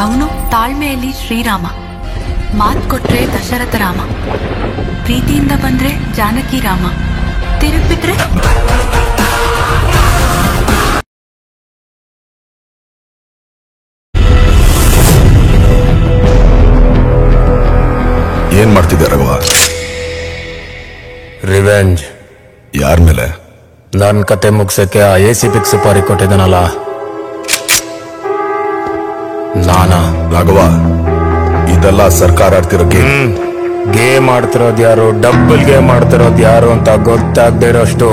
ಅವನು ತಾಳ್ಮೆಯಲ್ಲಿ ಶ್ರೀರಾಮ, ಮಾತ್ ಕೊಟ್ರೆ ದಶರಥ ರಾಮ, ಪ್ರೀತಿಯಿಂದ ಬಂದ್ರೆ ಜಾನಕಿ ರಾಮ, ತಿರುಗ್ಬಿಟ್ರೆ ಏನ್ ಮಾಡ್ತಿದ್ದೆ ರಘವ? ರಿವೆಂಜ್. ಯಾರ ಮೇಲೆ? ನನ್ ಕತೆ ಮುಗ್ಸಕ್ಕೆ ಆ ACP ಸುಪಾರಿ ಕೊಟ್ಟಿದ್ದಾನಲ್ಲ ನಾನಾ? ರಾಘವ, ಇದೆಲ್ಲ ಸರ್ಕಾರ ಆಡ್ತಿರೋ ಗೇಮ್ ಆಡ್ತಿರೋದು ಯಾರು, ಡಬಲ್ ಗೇಮ್ ಆಡ್ತಿರೋದು ಯಾರು ಅಂತ ಗೊತ್ತಾಗದೇ ಇರೋಷ್ಟು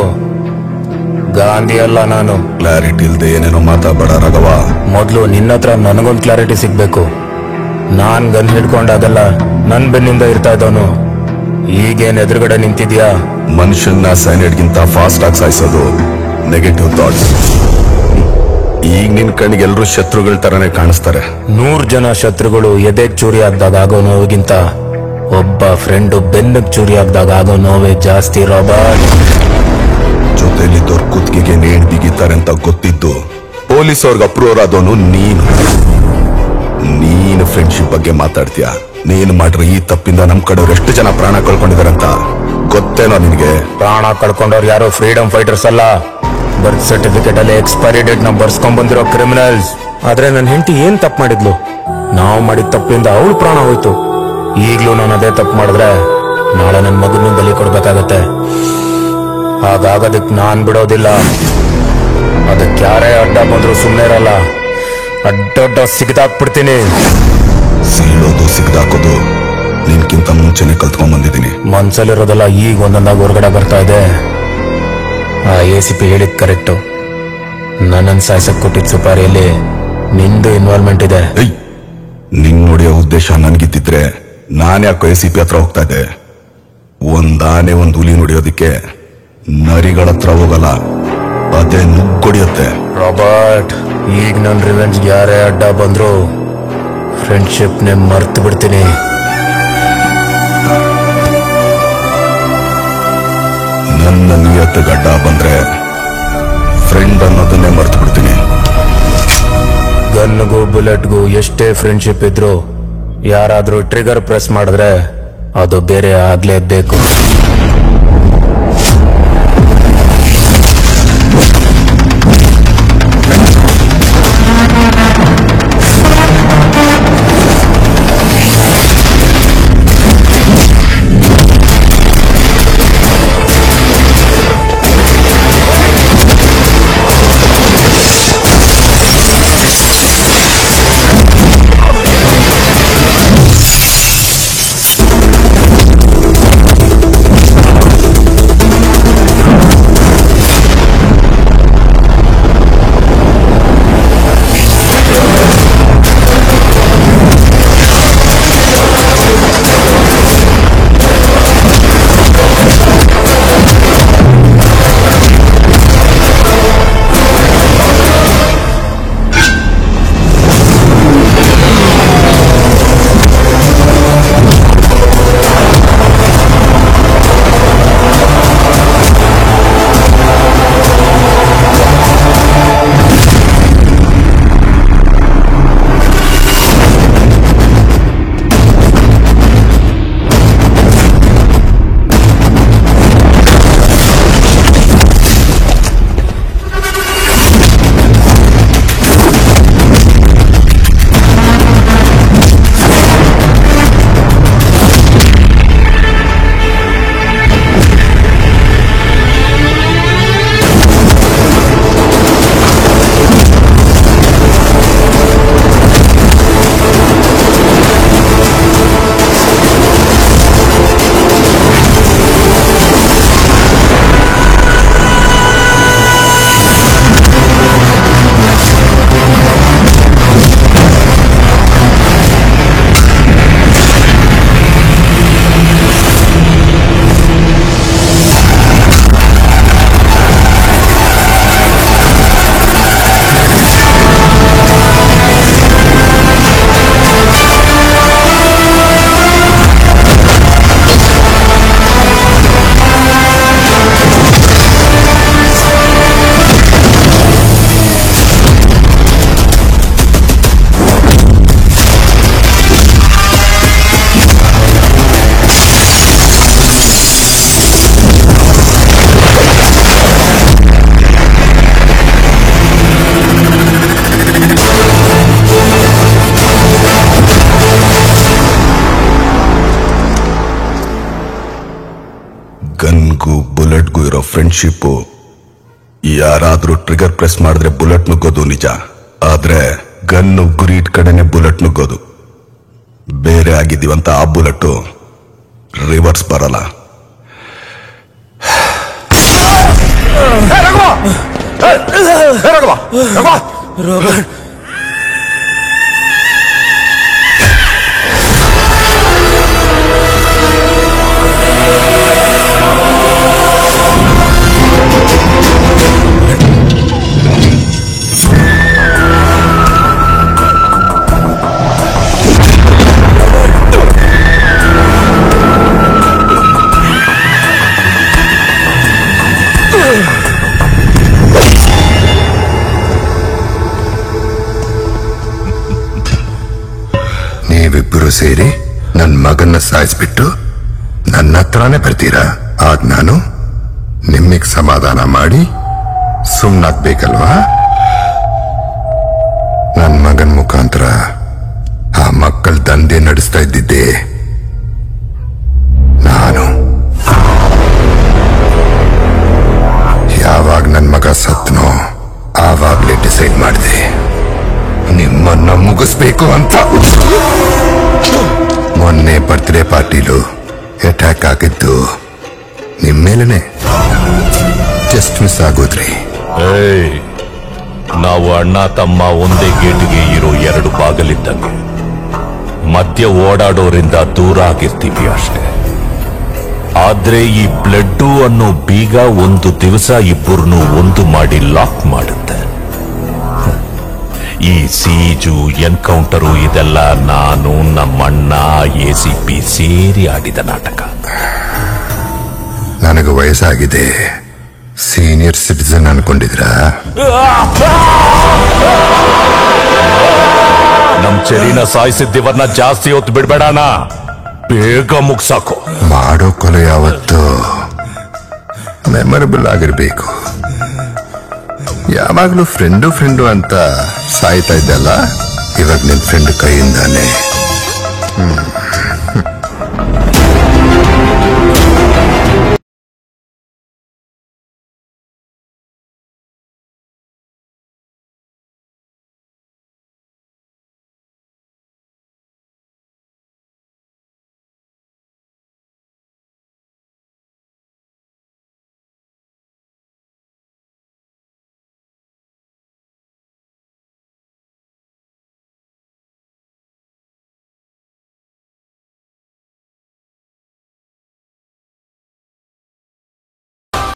ಗಾಂಧಿ ಅಲ್ಲ ನಾನು. ಕ್ಲಾರಿಟಿ ಇಲ್ದೆ ಏನೇನೋ ಮಾತಾಡಬೇಡ ರಾಘವ. ಮೊದ್ಲು ನಿನ್ನ ಹತ್ರ ನನಗೊಂದು ಕ್ಲಾರಿಟಿ ಸಿಗ್ಬೇಕು. ನಾನ್ ಗನ್ ಹಿಡ್ಕೊಂಡಾಗಲ್ಲ ನನ್ ಬೆನ್ನಿಂದ ಇರ್ತಾ ಇದ್ದವನು, ಈಗೇನ್ ಎದುರುಗಡೆ ನಿಂತಿದ್ಯಾ? ಮನುಷ್ಯನ್ನ ಸೈನೈಡ್ಗಿಂತ ಫಾಸ್ಟ್ ಆಗಿ ಸಾಯಿಸೋದು ನೆಗೆಟಿವ್ ಥಾಟ್ಸ್. ಈಗ ನಿನ್ ಕಣ್ಣಿಗೆ ಎಲ್ರೂ ಶತ್ರುಗಳ ತರನೇ ಕಾಣಿಸ್ತಾರೆ. 100 ಜನ ಶತ್ರುಗಳು ಎದೆಗ್ ಚೂರಿ ಆಗ್ದಾಗ ಆಗೋ ನೋವಿಗಿಂತ ಒಬ್ಬ ಫ್ರೆಂಡು ಬೆನ್ನಗ್ ಚೂರಿ ಆಗ್ದಾಗ ಆಗೋ ನೋವೇ ಜಾಸ್ತಿ. ರಾಬರ್ಟ್, ಜೊತೆಲಿದ್ದವ್ರ ಕುತ್ತಿಗೆಗೆ ನೇಣು ಬಿಗಿತಾರೆ ಅಂತ ಗೊತ್ತಿದ್ದು ಪೊಲೀಸ್ ಅವ್ರಿಗೆ ಅಪ್ರೂವ್ ಆದವನು ನೀನು ಫ್ರೆಂಡ್ಶಿಪ್ ಬಗ್ಗೆ ಮಾತಾಡ್ತೀಯ. ನೀನು ಮಾಡಿರೋ ಈ ತಪ್ಪಿಂದ ನಮ್ ಕಡೆಯವ್ರು ಎಷ್ಟು ಜನ ಪ್ರಾಣ ಕಳ್ಕೊಂಡಿದಾರಂತ ಗೊತ್ತೇನೋ ನಿನಗೆ? ಪ್ರಾಣ ಕಳ್ಕೊಂಡವ್ರು ಯಾರು ಫ್ರೀಡಮ್ ಫೈಟರ್ಸ್ ಅಲ್ಲ, ಬರ್ತ್ ಸರ್ಟಿಫಿಕೇಟ್ ಅಲ್ಲಿ ಎಕ್ಸ್ಪೈರಿ ಡೇಟ್ ನ ಬರ್ಸ್ಕೊಂಡ್ ಬಂದಿರೋ ಕ್ರಿಮಿನಲ್ಸ್. ಆದ್ರೆ ನನ್ನ ಹೆಂಡತಿ ಏನ್ ತಪ್ಪು ಮಾಡಿದ್ಲು? ನಾವು ಮಾಡಿದ ತಪ್ಪಿಂದ ಅವಳು ಪ್ರಾಣ ಹೋಯ್ತು. ಈಗ್ಲೂ ನಾನು ಅದೇ ತಪ್ಪು ಮಾಡಿದ್ರೆ ನಾಳೆ ನನ್ನ ಮಗನ ಬಲಿ ಕೊಡ್ಬೇಕಾಗತ್ತೆ. ಹಾಗಾಗದಕ್ ನಾನ್ ಬಿಡೋದಿಲ್ಲ. ಅದಕ್ಕೆ ಯಾರೇ ಅಡ್ಡ ಬಂದ್ರು ಸುಮ್ಮನೆ ಇರಲ್ಲ, ಅಡ್ಡಡ್ಡ ಸಿಗದಾಕ್ಬಿಡ್ತೀನಿ. ಸೀಳೋದು ಸಿಗದಾಕೋದು ನಿನ್ಕಿಂತ ಮುಂಚೆನೆ ಕಲ್ತ್ಕೊಂಡ್ ಬಂದಿದ್ದೀನಿ. ಮನ್ಸಲ್ಲಿರೋದೆಲ್ಲ ಈಗ ಒಂದೊಂದಾಗಿ ಹೊರಗಡೆ ಬರ್ತಾ ಇದೆ. ಆ ACP ಹೇಳಿದ್ ಕರೆಕ್ಟು. ನನ್ನನ್ನು ಸಾಯ್ಸಕ್ ಕೊಟ್ಟಿದ್ ಸುಪಾರಿಯಲ್ಲಿ ನಿಂದು ಇನ್ವಾಲ್ವ್ಮೆಂಟ್ ಇದೆ. ನಿನ್ ನೋಡಿಯೋ ಉದ್ದೇಶ ನನ್ಗಿದ್ದಿದ್ರೆ ನಾನ್ಯಾಕೋ ACP ಹತ್ರ ಹೋಗ್ತಾ ಇದ್ದೆ? ಒಂದಾನೆ ಒಂದ್ ಹುಲಿ ನೋಡಿಯೋದಿಕ್ಕೆ ನರಿಗಳ ಹತ್ರ ಹೋಗಲ್ಲ, ಅದೇ ನುಗ್ಗೊಡಿಯುತ್ತೆ. ರಾಬರ್ಟ್, ಈಗ ನನ್ ರಿವೆಂಜ್ ಯಾರೇ ಅಡ್ಡ ಬಂದ್ರು ಫ್ರೆಂಡ್ಶಿಪ್ ನೇ ಮರ್ತು ಬಿಡ್ತೀನಿ. ನನ್ನ ನಿಯತ್ತು ಗಡ್ಡ ಬಂದ್ರೆ ಫ್ರೆಂಡ್ ಅನ್ನೋದನ್ನೇ ಮರ್ತು ಬಿಡ್ತೀನಿ. ಗನ್ಗೂ ಬುಲೆಟ್ಗೂ ಎಷ್ಟೇ ಫ್ರೆಂಡ್ಶಿಪ್ ಇದ್ರು ಯಾರಾದ್ರೂ ಟ್ರಿಗರ್ ಪ್ರೆಸ್ ಮಾಡಿದ್ರೆ ಅದು ಬೇರೆ ಆಗ್ಲೇಬೇಕು. ಫ್ರೆಂಡ್ಶಿಪ್. ಯಾರಾದ್ರೂ ಟ್ರಿಗರ್ ಪ್ರೆಸ್ ಮಾಡಿದ್ರೆ ಬುಲೆಟ್ ನುಗ್ಗೋದು ನಿಜ, ಆದ್ರೆ ಗನ್ನು ಗುರಿ ಇಟ್ ಕಡೆನೆ ಬುಲೆಟ್ ನುಗ್ಗೋದು. ಬೇರೆ ಆಗಿದ್ದೀವಂತ ಆ ಬುಲೆಟ್ ರಿವರ್ಸ್ ಬರಲ್ಲ. ರೋಬರ್ಟ್, ನೀವಿಬ್ಬರು ಸೇರಿ ನನ್ನ ಮಗನ್ನ ಸಾಯಿಸ್ಬಿಟ್ಟು ನನ್ನ ಹತ್ರನೇ ಬರ್ತೀರಾ? ಆಗ ನಾನು ನಿಮ್ಮಿಗೆ ಸಮಾಧಾನ ಮಾಡಿ ಸುಮ್ಮನಾಗ್ಬೇಕಲ್ವಾ? ನನ್ನ ಮಗನ ಮುಖಾಂತರ ಆ ಮಕ್ಕಳ ದಂಧೆ ನಡೆಸ್ತಾ ಇದ್ದಿದ್ದೆ ನಾನು. ಯಾವಾಗ ನನ್ನ ಮಗ ಸತ್ನೋ ಆವಾಗ್ಲೇ ಡಿಸೈಡ್ ಮಾಡಿದೆ ನಿಮ್ಮನ್ನ ಮುಗಿಸ್ಬೇಕು ಅಂತ. ಮೊನ್ನೆ ಬರ್ತ್ಡೇ ಪಾರ್ಟಿಲು ಅಟ್ಯಾಕ್ ಆಗಿದ್ದು ನಿಮ್ಮೇಲೇನೆ. Just miss ಆಗೋದ್ರಿ. ನಾವು ಅಣ್ಣ ತಮ್ಮ ಒಂದೇ ಗೇಟ್ಗೆ ಇರೋ ಎರಡು ಬಾಗಲಿದ್ದಂಗೆ, ಮಧ್ಯ ಓಡಾಡೋರಿಂದ ದೂರ ಆಗಿರ್ತೀವಿ ಅಷ್ಟೇ. ಆದ್ರೆ ಈ ಬ್ಲಡ್ಡು ಅನ್ನೋ ಬೀಗ ಒಂದು ದಿವಸ ಇಬ್ಬರನ್ನು ಒಂದು ಮಾಡಿ ಲಾಕ್ ಮಾಡುತ್ತೆ. ಈ ಸೀಜು, ಎನ್ಕೌಂಟರು ಇದೆಲ್ಲ ನಾನು, ನಮ್ಮಣ್ಣ, ACP ಸೇರಿ ಆಡಿದ ನಾಟಕ. ನನಗೆ ವಯಸ್ಸಾಗಿದೆ, ಸೀನಿಯರ್ ಸಿಟಿಸನ್ ಅನ್ಕೊಂಡಿದ್ರಾ? ನಮ್ ಚೆರಿನ ಸಾಯಿಸಿದ್ದೀವನ್ನ ಜಾಸ್ತಿ ಹೊತ್ತು ಬಿಡ್ಬೇಡಣ, ಬೇಗ ಮುಗ್ಸಾಕು. ಮಾಡೋ ಕೊಲೆ ಯಾವತ್ತು ಮೆಮೊರಬಲ್ ಆಗಿರ್ಬೇಕು. ಯಾವಾಗ್ಲೂ ಫ್ರೆಂಡು ಅಂತ ಸಾಯ್ತಾ ಇದ್ದಲ್ಲ, ಇವಾಗ ನಿನ್ ಫ್ರೆಂಡ್ ಕೈಯಿಂದಾನೆ.